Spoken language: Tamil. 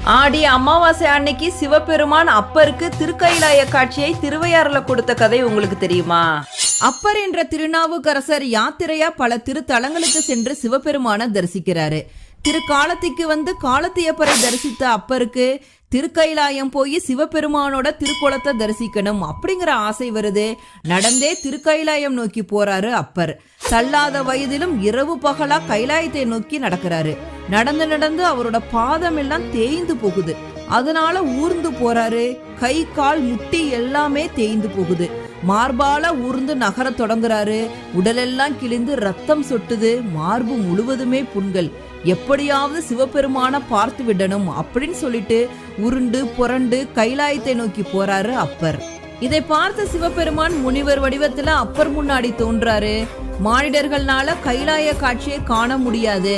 ஆடி அமாவாசை அன்னைக்கு சிவபெருமான் அப்பருக்கு திருக்கைலாய காட்சியை திருவையாறுல கொடுத்த கதை உங்களுக்கு தெரியுமா? அப்பர் என்ற திருநாவுக்கரசர் யாத்திரையா பல திருத்தலங்களுக்கு சென்று சிவபெருமான தரிசிக்கிறாரு. திருக்காலத்திற்கு வந்து காலத்தியப்பரை தரிசித்த அப்பருக்கு திருக்கைலாயம் போய் சிவபெருமானோட திருக்குளத்தை தரிசிக்கணும் அப்படிங்கிற ஆசை வருது. நடந்தே திருக்கைலாயம் நோக்கி போறாரு அப்பர். தள்ளாத வயதிலும் இரவு பகலா கைலாயத்தை நோக்கி நடக்கிறாரு. நடந்து நடந்து அவரோட பாதம் எல்லாம் தேய்ந்து போகுது. அதனால ஊர்ந்து போறாரு. கை கால் முட்டி எல்லாமே தேய்ந்து போகுது. மார்பால ஊர்ந்து நகர தொடங்குறாரு. உடலெல்லாம் கிழிந்து ரத்தம் சொட்டுது. மார்பு முழுவதுமே புண்கள். எப்படியாவது சிவபெருமான பார்த்து விடணும் அப்படின்னு சொல்லிட்டு உருண்டு புரண்டு கைலாயத்தை நோக்கி போறாரு அப்பர். இதை பார்த்த சிவபெருமான் முனிவர் வடிவத்துல அப்பர் முன்னாடி தோன்றாரு. மானிடர்கள்னால கைலாய காட்சியை காண முடியாது,